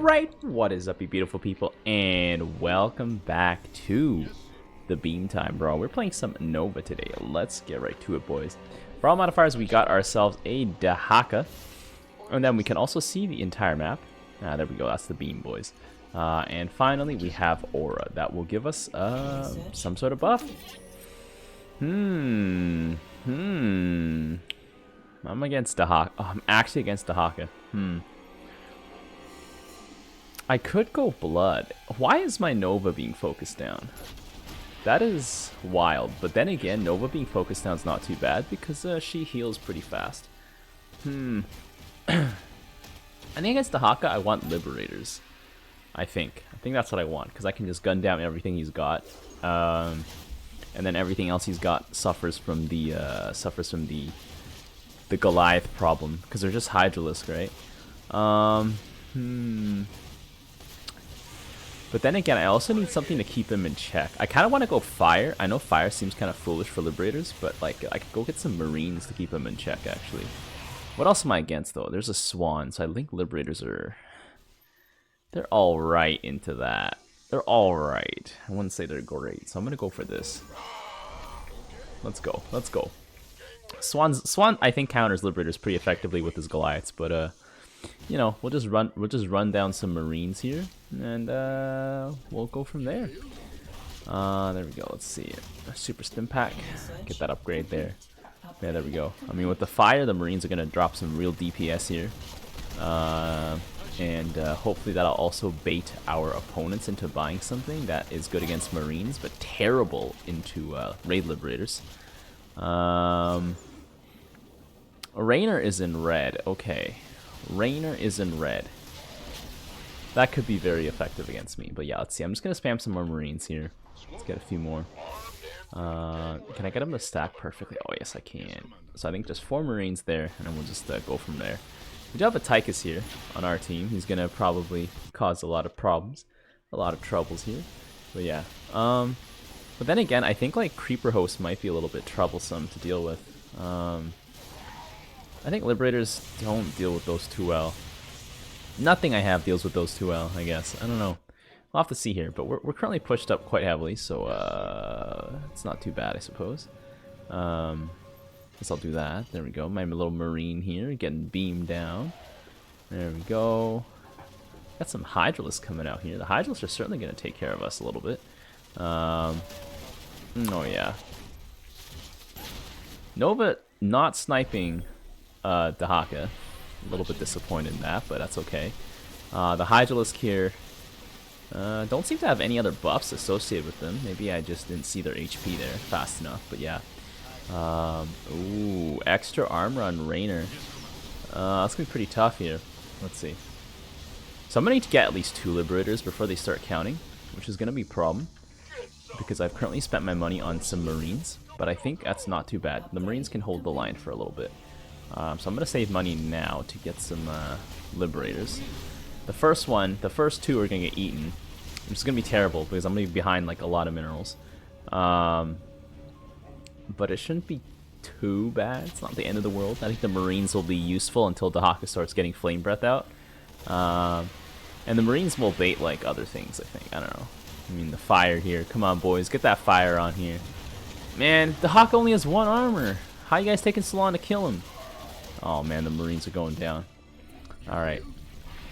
Alright, what is up you beautiful people, and welcome back to the Beam Time Brawl. We're playing some Nova today. Let's get right to it, boys. For all modifiers, we got ourselves a Dehaka, and then we can also see the entire map. There we go, that's the beam, boys. And finally, we have Aura. That will give us some sort of buff. I'm against Dehaka. Oh, I'm actually against Dehaka. I could go Blood. Why is my Nova being focused down? That is wild. But then again, Nova being focused down is not too bad because she heals pretty fast. I think against Dehaka, I want Liberators. I think that's what I want because I can just gun down everything he's got, and then everything else he's got suffers from the Goliath problem because they're just Hydralisk, right? But then again, I also need something to keep him in check. I kind of want to go Fire. I know Fire seems kind of foolish for Liberators, but like I could go get some Marines to keep him in check, actually. What else am I against, though? There's a Swan, so I think Liberators are... They're alright into that. They're alright. I wouldn't say they're great, so I'm going to go for this. Let's go. Let's go. Swan, I think, counters Liberators pretty effectively with his Goliaths, but you know, we'll just run down some Marines here, and we'll go from there. There we go. Let's see. Super Stim Pack. Get that upgrade there. Yeah, there we go. I mean, with the Fire, the Marines are gonna drop some real DPS here, and hopefully that'll also bait our opponents into buying something that is good against Marines, but terrible into Raid Liberators. Rainer is in red. Okay. Rainer is in red. That could be very effective against me. But yeah, let's see. I'm just going to spam some more Marines here. Let's get a few more. Can I get him to stack perfectly? Oh, yes, I can. So I think just 4 Marines there, and then we'll just go from there. We do have a Tychus here on our team. He's going to probably cause a lot of problems. A lot of troubles here. But yeah. But then again, I think like Creeper Host might be a little bit troublesome to deal with. I think Liberators don't deal with those too well. Nothing I have deals with those too well, I guess. I don't know. We'll have to see here, but we're currently pushed up quite heavily, so it's not too bad, I suppose. Guess I'll do that. There we go. My little Marine here getting beamed down. There we go. Got some Hydralisks coming out here. The Hydralisks are certainly going to take care of us a little bit. Oh yeah. Nova not sniping Dehaka. A little bit disappointed in that, but that's okay. The Hydralisk here don't seem to have any other buffs associated with them. Maybe I just didn't see their HP there fast enough, but yeah. Ooh, extra armor on Rainer. That's gonna be pretty tough here. Let's see. So I'm gonna need to get at least 2 Liberators before they start counting, which is gonna be a problem because I've currently spent my money on some Marines, but I think that's not too bad. The Marines can hold the line for a little bit. So I'm going to save money now to get some Liberators. The first 2 are going to get eaten, which is going to be terrible because I'm going to be behind like a lot of minerals. But it shouldn't be too bad. It's not the end of the world. I think the Marines will be useful until Dehaka starts getting Flame Breath out. And the Marines will bait like other things, I think. I don't know. I mean, the Fire here. Come on, boys. Get that Fire on here. Man, Dehaka only has 1 armor. How you guys taking so long to kill him? Oh man, the Marines are going down. Alright.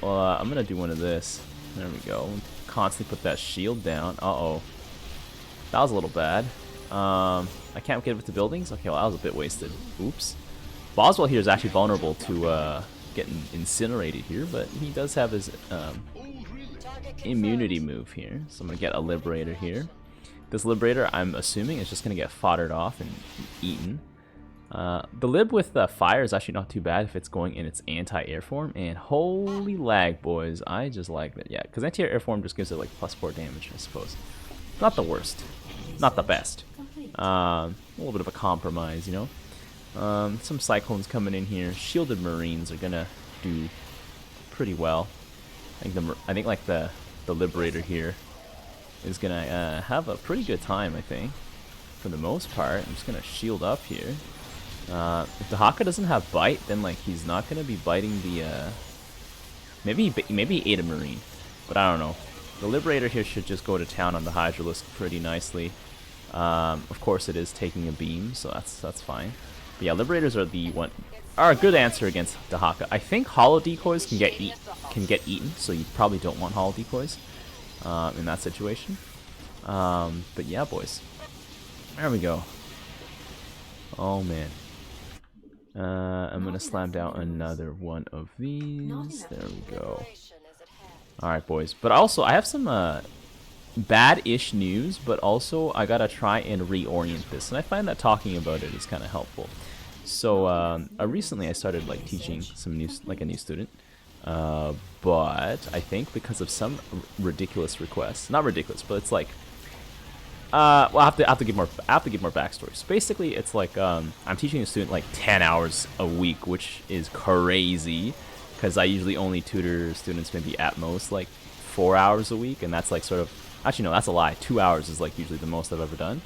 Well, I'm going to do one of this. There we go. Constantly put that shield down. Uh-oh. That was a little bad. I can't get it with the buildings? Okay, well, that was a bit wasted. Oops. Boswell here is actually vulnerable to getting incinerated here, but he does have his immunity move here. So I'm going to get a Liberator here. This Liberator, I'm assuming, is just going to get foddered off and eaten. The Lib with the Fire is actually not too bad if it's going in its anti-air form, and holy lag, boys, I just like that. Yeah, because anti-air form just gives it like +4 damage, I suppose. Not the worst, not the best. A little bit of a compromise, you know. Some Cyclones coming in here. Shielded Marines are gonna do pretty well. I think like the Liberator here is gonna have a pretty good time, I think, for the most part. I'm just gonna shield up here. If Dehaka doesn't have bite, then like he's not gonna be biting the Maybe he ate a Marine, but I don't know. The Liberator here should just go to town on the Hydralisk pretty nicely. Of course, it is taking a beam, so that's fine. But yeah, Liberators are a good answer against Dehaka. I think Hollow Decoys can get eaten, so you probably don't want Hollow Decoys in that situation. But yeah, boys, there we go. Oh man. I'm gonna slam down another one of these. There we go. Alright, boys. But also, I have some bad-ish news, but also I gotta try and reorient this. And I find that talking about it is kind of helpful. So, recently I started like teaching some a new student. But I think because of some ridiculous requests, not ridiculous, but it's like, well, I have to give more backstory. So basically, it's like I'm teaching a student like 10 hours a week, which is crazy, because I usually only tutor students maybe at most like 4 hours a week, and that's like sort of, actually no, that's a lie. 2 hours is like usually the most I've ever done.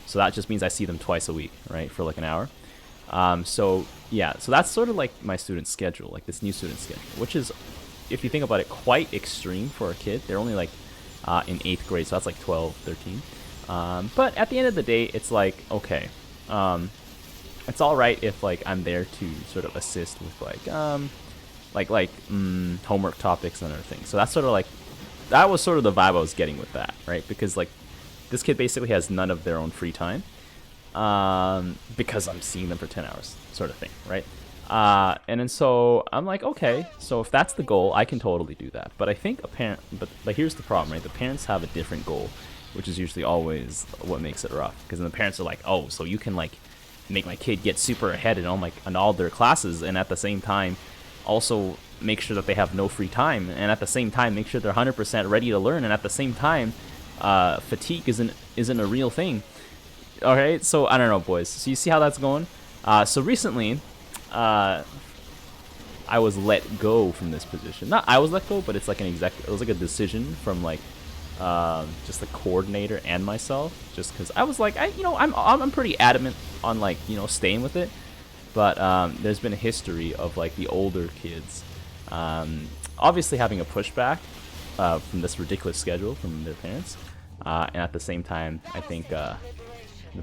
So that just means I see them twice a week, right, for like an hour. So yeah, so that's sort of like my student schedule, like this new student schedule, which is, if you think about it, quite extreme for a kid. They're only like in 8th grade, so that's like 12, 13. But at the end of the day, it's like, okay, it's all right if like I'm there to sort of assist with like homework topics and other things. So that's sort of like, that was sort of the vibe I was getting with that, right? Because like this kid basically has none of their own free time, because I'm seeing them for 10 hours, sort of thing, right? And then so I'm like, okay, so if that's the goal, I can totally do that. But I think but here's the problem, right? The parents have a different goal, which is usually always what makes it rough. Because then the parents are like, oh, so you can like make my kid get super ahead in all their classes, and at the same time also make sure that they have no free time, and at the same time make sure they're 100% ready to learn, and at the same time fatigue isn't a real thing. Alright, so I don't know, boys. So you see how that's going? So recently I was let go from this position. Not I was let go, but it's like it was like a decision from like just the coordinator and myself, just because I was like, I'm pretty adamant on like, staying with it, but there's been a history of like the older kids obviously having a pushback from this ridiculous schedule from their parents, and at the same time I think the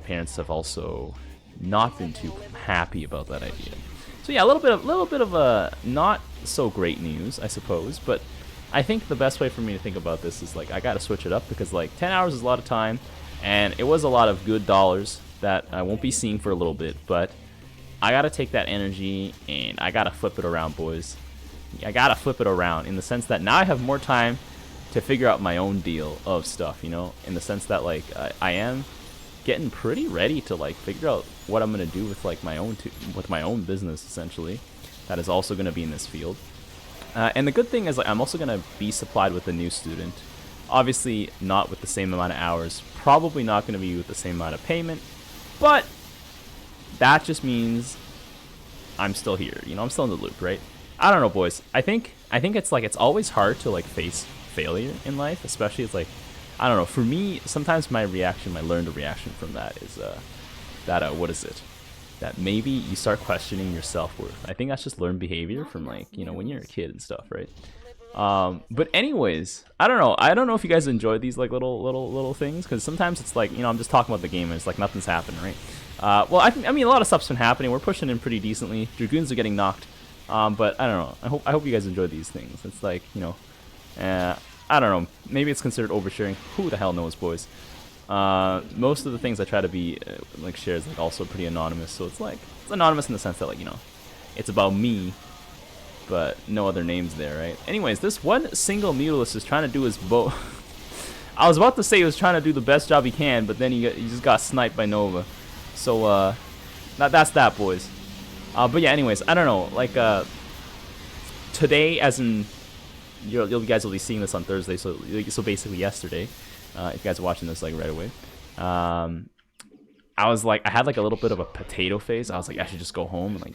parents have also not been too happy about that idea. So yeah, a little bit of a not so great news, I suppose, but I think the best way for me to think about this is like I gotta switch it up, because like 10 hours is a lot of time, and it was a lot of good dollars that I won't be seeing for a little bit, but I gotta take that energy and I gotta flip it around, boys. I gotta flip it around in the sense that now I have more time to figure out my own deal of stuff, in the sense that like I am getting pretty ready to like figure out what I'm gonna do with like my own business, essentially, that is also gonna be in this field. And the good thing is, like, I'm also gonna be supplied with a new student. Obviously, not with the same amount of hours. Probably not gonna be with the same amount of payment. But that just means I'm still here. I'm still in the loop, right? I don't know, boys. I think it's like it's always hard to like face failure in life, especially it's like, I don't know. For me, sometimes my learned reaction from that is what is it? That maybe you start questioning your self-worth. I think that's just learned behavior from like, when you're a kid and stuff, right? But anyways, I don't know if you guys enjoy these like little things, because sometimes it's like, I'm just talking about the game and it's like nothing's happening, right? Well, I mean a lot of stuff's been happening. We're pushing in pretty decently. Dragoons are getting knocked. But I don't know. I hope you guys enjoy these things. It's like, I don't know. Maybe it's considered oversharing. Who the hell knows, boys? Most of the things I try to be like share is like also pretty anonymous, so it's like it's anonymous in the sense that like it's about me, but no other names there, right? Anyways, this one single Mutalist is trying to do his I was about to say he was trying to do the best job he can, but then he just got sniped by Nova. So that's that, boys. But yeah, anyways, I don't know. Like today, as in you guys will be seeing this on Thursday, so basically yesterday. If you guys are watching this like right away, I had like a little bit of a potato phase. I was like, I should just go home and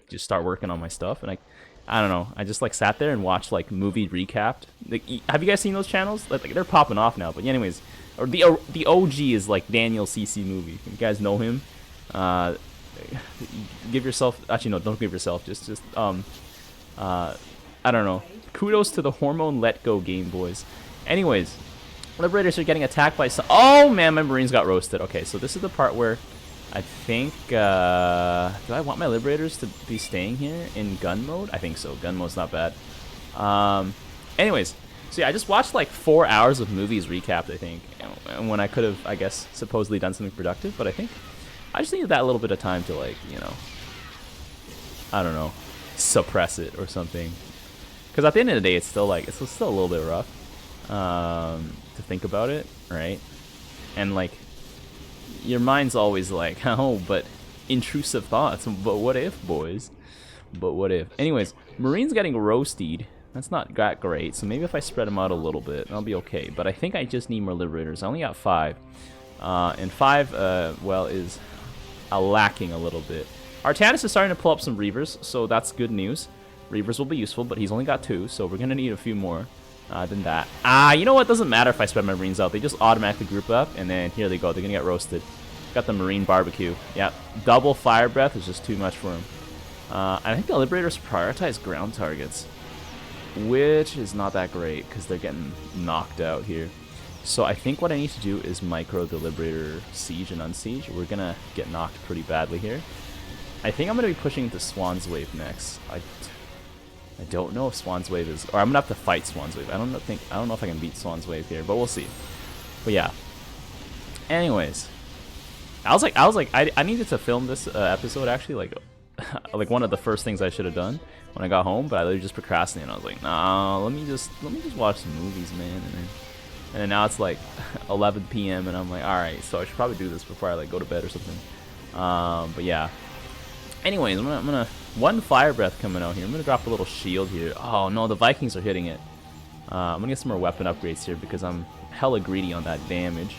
just start working on my stuff. And I don't know, I just like sat there and watched like movie recapped. Like, have you guys seen those channels? Like they're popping off now. But anyways, or the OG is like Daniel CC Movie. You guys know him. Give yourself, actually no, don't give yourself. Just I I don't know. Kudos to the hormone let go game, boys. Anyways, Liberators are getting attacked by some... Oh, man, my Marines got roasted. Okay, so this is the part where I think... do I want my Liberators to be staying here in gun mode? I think so. Gun mode's not bad. Anyways, so yeah, I just watched like 4 hours of movies recapped, I think. And when I could have, I guess, supposedly done something productive. But I think I just needed that little bit of time to, like, you know... I don't know. Suppress it or something. Because at the end of the day, it's still, like, it's still a little bit rough. To think about it, right? And like your mind's always like, oh, but intrusive thoughts, but what if, boys? But what if? Anyways, Marines getting roasted. That's not that great, so maybe if I spread them out a little bit, I'll be okay. But I think I just need more Liberators. I only got 5. And 5, well, is lacking a little bit. Artanis is starting to pull up some Reavers, so that's good news. Reavers will be useful, but he's only got 2, so we're going to need a few more. Than that. You know what? Doesn't matter if I spread my Marines out. They just automatically group up, and then here they go. They're gonna get roasted. Got the Marine barbecue. Yeah, double fire breath is just too much for him. I think the Liberators prioritize ground targets, which is not that great because they're getting knocked out here. So I think what I need to do is micro the Liberator siege and unsiege. We're gonna get knocked pretty badly here. I think I'm gonna be pushing to Swan's Wave next. I don't know if Swan's Wave is... Or I'm gonna have to fight Swan's Wave. I don't know if I can beat Swan's Wave here, but we'll see. But yeah. Anyways. I needed to film this episode, actually, like one of the first things I should have done when I got home, but I literally just procrastinated. I was like, nah, let me just watch some movies, man. And then now it's like 11 p.m. and I'm like, alright, so I should probably do this before I like go to bed or something. But yeah. Anyways, I'm gonna one fire breath coming out here. I'm gonna drop a little shield here. Oh no, the Vikings are hitting it. I'm gonna get some more weapon upgrades here because I'm hella greedy on that damage.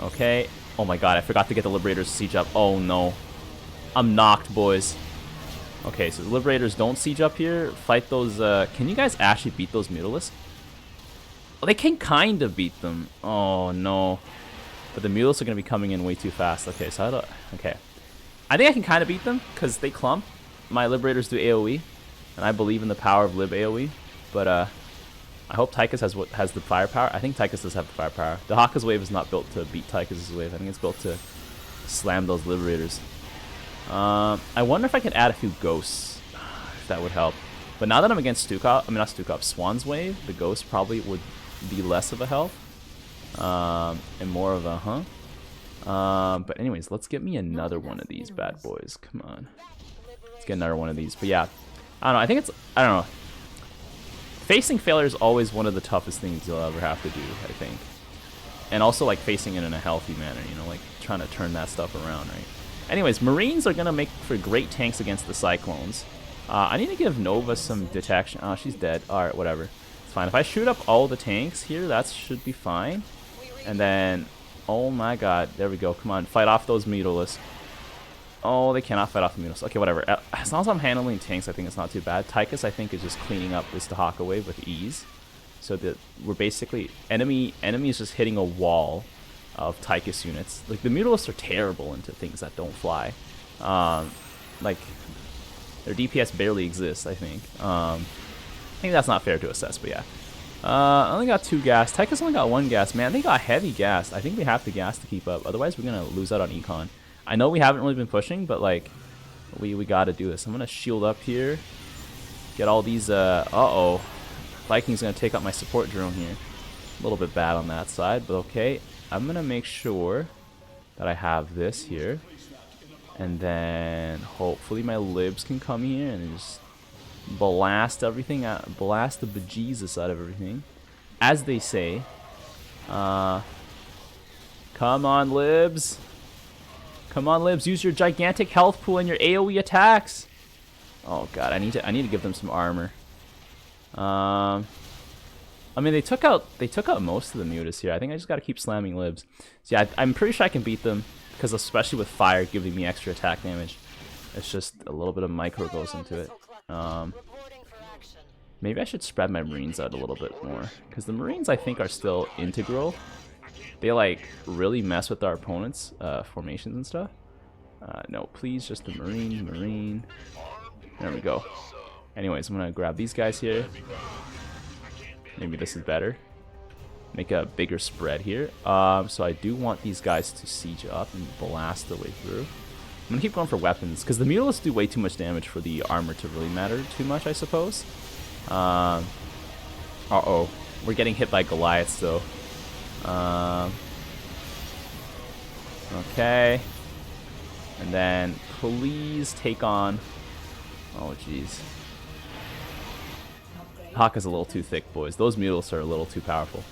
Okay. Oh my god, I forgot to get the Liberators to siege up. Oh no, I'm knocked, boys. Okay, so the Liberators don't siege up here. Fight those. Can you guys actually beat those Mutalisks? Well, they can kind of beat them. Oh no, but the Mutalisks are gonna be coming in way too fast. Okay, so I don't. Okay. I think I can kind of beat them because they clump. My Liberators do AoE, and I believe in the power of Lib AoE. But I hope Tychus has the firepower. I think Tychus does have the firepower. Dehaka's wave is not built to beat Tychus' wave. I think it's built to slam those Liberators. I wonder if I can add a few ghosts, if that would help. But now that I'm against Stukov, I mean not Stukov, Swan's wave, the ghost probably would be less of a help, and more of a but anyways, let's get me another one of these bad boys. Come on. Let's get another one of these. But yeah, I don't know. I think it's, I don't know. Facing failure is always one of the toughest things you'll ever have to do, I think. And also, like, facing it in a healthy manner, you know, like, trying to turn that stuff around, right? Anyways, Marines are going to make for great tanks against the Cyclones. I need to give Nova some detection. Oh, she's dead. Alright, whatever. It's fine. If I shoot up all the tanks here, that should be fine. And then... oh my god, there we go. Come on, fight off those Mutalisks. Oh, they cannot fight off the Mutalisks. Okay, whatever. As long as I'm handling tanks, I think it's not too bad. Tychus, I think, is just cleaning up this Dehaka wave with ease. So that we're basically... enemy is just hitting a wall of Tychus units. Like, the Mutalisks are terrible into things that don't fly. Like, their DPS barely exists, I think. I think that's not fair to assess, but yeah. I only got 2 gas. Tychus only got 1 gas. Man, they got heavy gas. I think we have the gas to keep up. Otherwise, we're going to lose out on econ. I know we haven't really been pushing, but, like, we got to do this. I'm going to shield up here. Get all these, uh-oh. Viking's going to take out my support drone here. A little bit bad on that side, but okay. I'm going to make sure that I have this here. And then, hopefully, my libs can come here and just... blast everything out, blast the bejesus out of everything, as they say. Come on, libs. Come on, libs. Use your gigantic health pool and your AoE attacks. Oh god, I need to give them some armor. I mean, they took out most of the mutas here. I think I just got to keep slamming libs. So yeah, I'm pretty sure I can beat them because especially with fire giving me extra attack damage, it's just a little bit of micro goes into it. Maybe I should spread my Marines out a little bit more because the Marines I think are still integral. They like really mess with our opponents' formations and stuff. No, please, just the Marine. There we go. Anyways, I'm gonna grab these guys here. Maybe this is better. Make a bigger spread here. So I do want these guys to siege up and blast their way through. I'm gonna keep going for weapons because the mutalisks do way too much damage for the armor to really matter too much, I suppose. Uh-oh. We're getting hit by Goliaths though. Okay. And then please take on... Oh, jeez. Dehaka's a little too thick, boys. Those mutalisks are a little too powerful.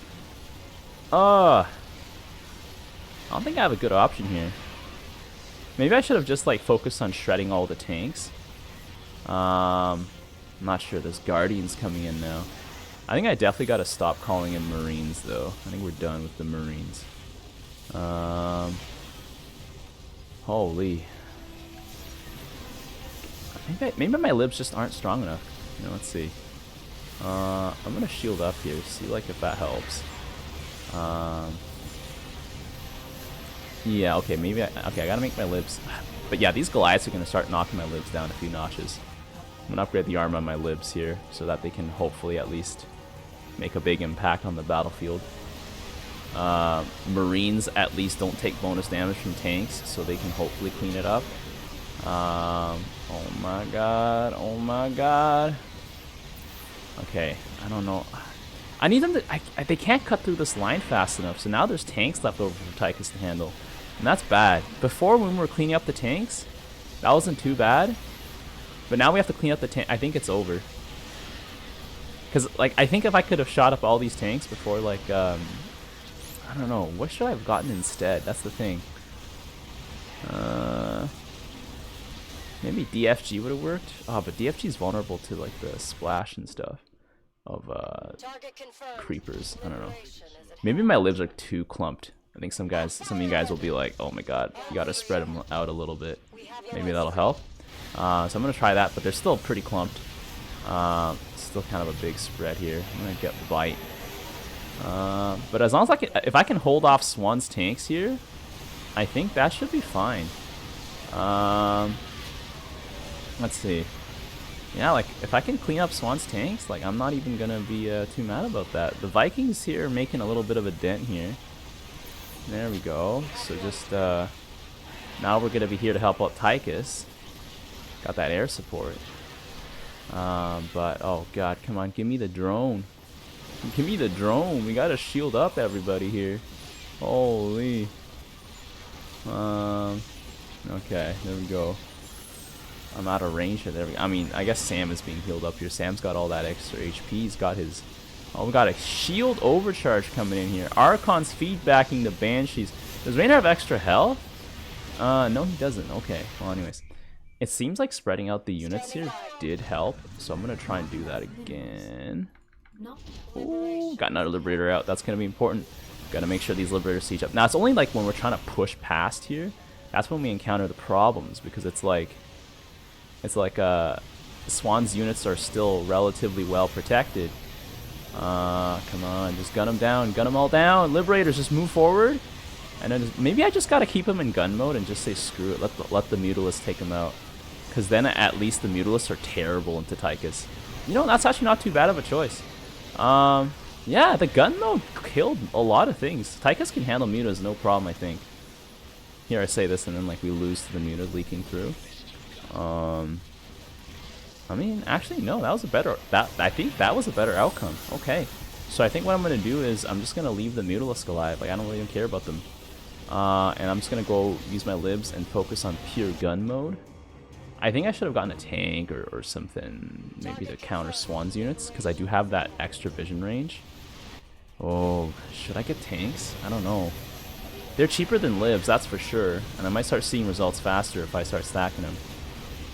I don't think I have a good option here. Maybe I should have just like focused on shredding all the tanks. I'm not sure. There's Guardians coming in now. I think I definitely got to stop calling in Marines though. I think we're done with the Marines. Holy. Maybe my libs just aren't strong enough. You know, let's see. I'm gonna shield up here, see like if that helps. Yeah, okay, maybe I gotta make my libs. But yeah, these Goliaths are gonna start knocking my libs down a few notches. I'm gonna upgrade the armor on my libs here so that they can hopefully at least make a big impact on the battlefield. Marines at least don't take bonus damage from tanks, so they can hopefully clean it up. Oh my god, oh my god. Okay, I don't know. I need them to... they can't cut through this line fast enough, so now there's tanks left over for Tychus to handle. And that's bad. Before, when we were cleaning up the tanks, that wasn't too bad. But now we have to clean up the tank. I think it's over. Because, like, I think if I could have shot up all these tanks before, like, I don't know. What should I have gotten instead? That's the thing. Maybe DFG would have worked. Oh, but DFG is vulnerable to, like, the splash and stuff of creepers. I don't know. Maybe my libs are too clumped. I think some of you guys will be like, oh my god, you gotta spread them out a little bit. Maybe that'll help. So I'm gonna try that, but they're still pretty clumped. Still kind of a big spread here. I'm gonna get bite. But as long as if I can hold off Swan's tanks here, I think that should be fine. Let's see. Yeah, like, if I can clean up Swan's tanks, like, I'm not even gonna be too mad about that. The Vikings here are making a little bit of a dent here. There we go. So just, now we're gonna be here to help out Tychus. Got that air support. But, oh god, come on, give me the drone. Give me the drone. We gotta shield up everybody here. Holy. Okay, there we go. I'm out of range here. There we go. I mean, I guess Sam is being healed up here. Sam's got all that extra HP. He's got his... Oh, we got a shield overcharge coming in here. Archon's feedbacking the Banshees. Does Raynor have extra health? No, he doesn't. Okay. Well, anyways. It seems like spreading out the units here did help. So I'm going to try and do that again. Ooh, got another Liberator out. That's going to be important. Got to make sure these Liberators siege up. Now, it's only like when we're trying to push past here. That's when we encounter the problems. Because it's like... Swan's units are still relatively well protected. Come on, just gun them down, gun them all down. Liberators, just move forward. And then maybe I just gotta keep them in gun mode and just say screw it. Let the Mutalisks take them out. Because then at least the Mutalisks are terrible into Tychus. You know, that's actually not too bad of a choice. Yeah, the gun mode killed a lot of things. Tychus can handle mutas no problem, I think. Here I say this and then like we lose to the mutas leaking through. I mean, actually, no, that was a better... I think that was a better outcome. Okay. So I think what I'm going to do is I'm just going to leave the Mutalisk alive. Like, I don't really care about them. And I'm just going to go use my libs and focus on pure gun mode. I think I should have gotten a tank or something, maybe to counter Swan's units, because I do have that extra vision range. Oh, should I get tanks? I don't know. They're cheaper than libs, that's for sure. And I might start seeing results faster if I start stacking them.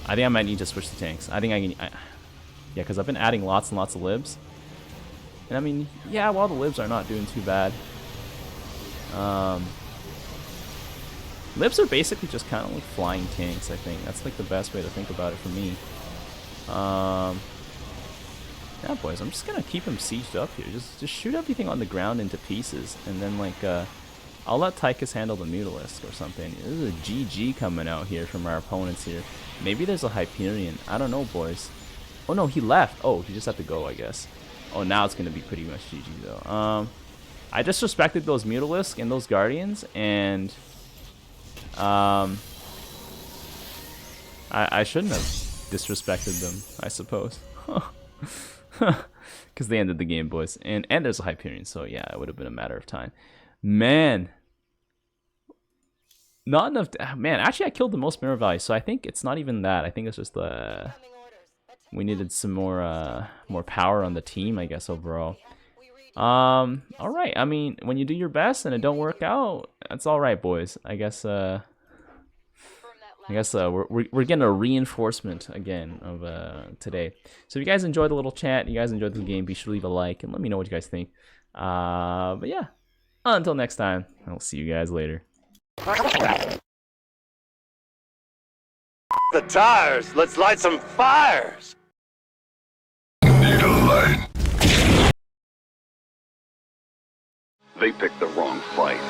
I think I might need to switch to tanks. I think I can... yeah, because I've been adding lots and lots of libs. And I mean, yeah, well, the libs are not doing too bad. Libs are basically just kind of like flying tanks, I think. That's like the best way to think about it for me. Yeah, boys, I'm just going to keep them sieged up here. Just shoot everything on the ground into pieces. And then, like, I'll let Tychus handle the Mutalisk or something. There's a GG coming out here from our opponents here. Maybe there's a Hyperion. I don't know, boys. Oh no, he left. Oh, he just had to go, I guess. Oh, now it's gonna be pretty much GG though. I disrespected those Mutalisks and those Guardians, and I shouldn't have disrespected them, I suppose. Because they ended the game, boys. And there's a Hyperion, so yeah, it would have been a matter of time. Man. Not enough. Man, actually, I killed the most mirror value, so I think it's not even that. I think it's just the... We needed some more power on the team, I guess, overall. Alright, I mean, when you do your best and it don't work out, that's alright, boys. I guess, we're getting a reinforcement again of today. So if you guys enjoyed the little chat, you guys enjoyed the game, be sure to leave a like and let me know what you guys think. But yeah, until next time, I'll see you guys later. The tires, let's light some fires. Need a light. They picked the wrong fight.